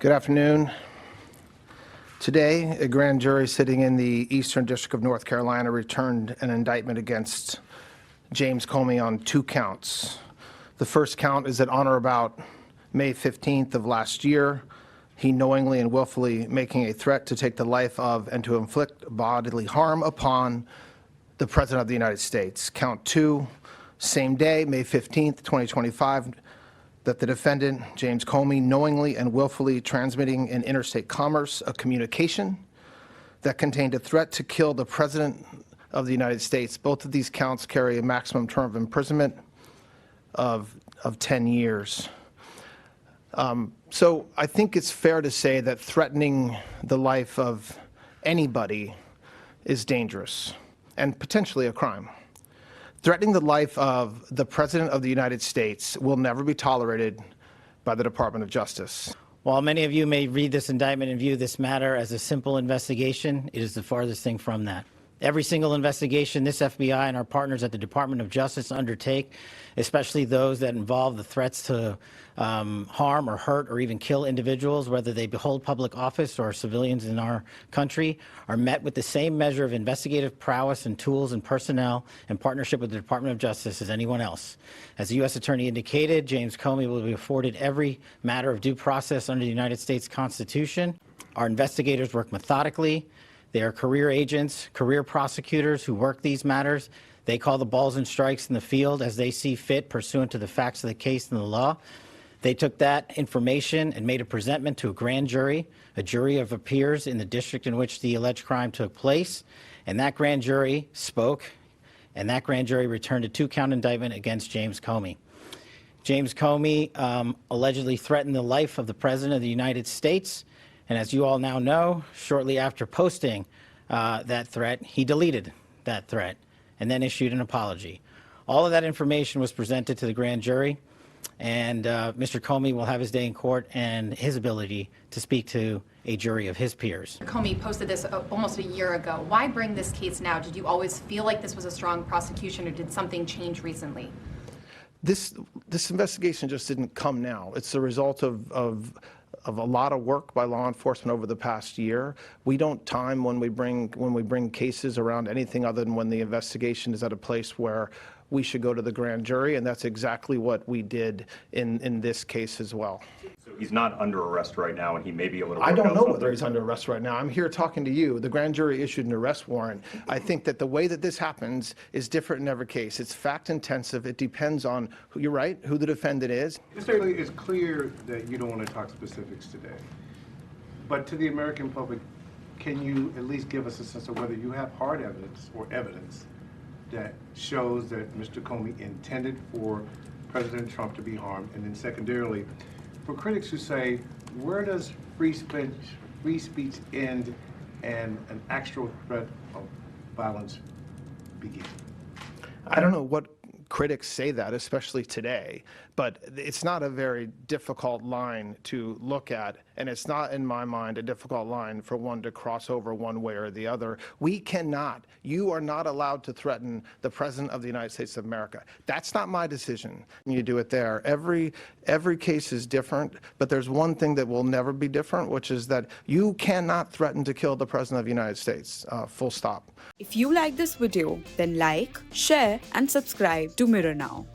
Good afternoon. Today, a grand jury sitting in the Eastern District of North Carolina returned an indictment against James Comey on 2 counts. The first count is that on or about May 15th of last year, he knowingly and willfully making a threat to take the life of and to inflict bodily harm upon the President of the United States. Count 2, same day, May 15th, 2025, that the defendant, James Comey, knowingly and willfully transmitting in interstate commerce a communication that contained a threat to kill the President of the United States. Both of these counts carry a maximum term of imprisonment of 10 years. So I think it's fair to say that threatening the life of anybody is dangerous and potentially a crime. Threatening the life of the President of the United States will never be tolerated by the Department of Justice. While many of you may read this indictment and view this matter as a simple investigation, it is the farthest thing from that. Every single investigation this FBI and our partners at the Department of Justice undertake, especially those that involve the threats to harm or hurt or even kill individuals, whether they hold public office or civilians in our country, are met with the same measure of investigative prowess and tools and personnel in partnership with the Department of Justice as anyone else. As the U.S. Attorney indicated, James Comey will be afforded every matter of due process under the United States Constitution. Our investigators work methodically. They are career agents, career prosecutors who work these matters. They call the balls and strikes in the field as they see fit pursuant to the facts of the case and the law. They took that information and made a presentment to a grand jury, a jury of peers in the district in which the alleged crime took place. And that grand jury spoke, and that grand jury returned a 2-count indictment against James Comey. James Comey allegedly threatened the life of the President of the United States. And as you all now know, shortly after posting that threat, he deleted that threat and then issued an apology. All of that information was presented to the grand jury, and Mr. Comey will have his day in court and his ability to speak to a jury of his peers. Comey posted this almost a year ago. Why bring this case now? Did you always feel like this was a strong prosecution, or did something change recently? This investigation just didn't come now. It's the result of a lot of work by law enforcement over the past year. We don't time when we bring cases around anything other than when the investigation is at a place where we should go to the grand jury, and that's exactly what we did in this case as well. So he's not under arrest right now, and he may be able to work I don't out know something. whether he's under arrest right now. I'm here talking to you. The grand jury issued an arrest warrant. I think that the way that this happens is different in every case. It's fact intensive. It depends on, you're right, who the defendant is. Mr. Haley, it's clear that you don't want to talk specifics today. But to the American public, can you at least give us a sense of whether you have hard evidence or evidence that shows that Mr. Comey intended for President Trump to be harmed? And then secondarily, for critics who say, where does free speech end and an actual threat of violence begin? I don't know what critics say that, especially today, but it's not a very difficult line to look at, and it's not, in my mind, a difficult line for one to cross over one way or the other. We cannot, you are not allowed to threaten the President of the United States of America. That's not my decision. You do it there. Every case is different, but there's one thing that will never be different, which is that you cannot threaten to kill the President of the United States, full stop. If you like this video, then like, share and subscribe to Mirror Now.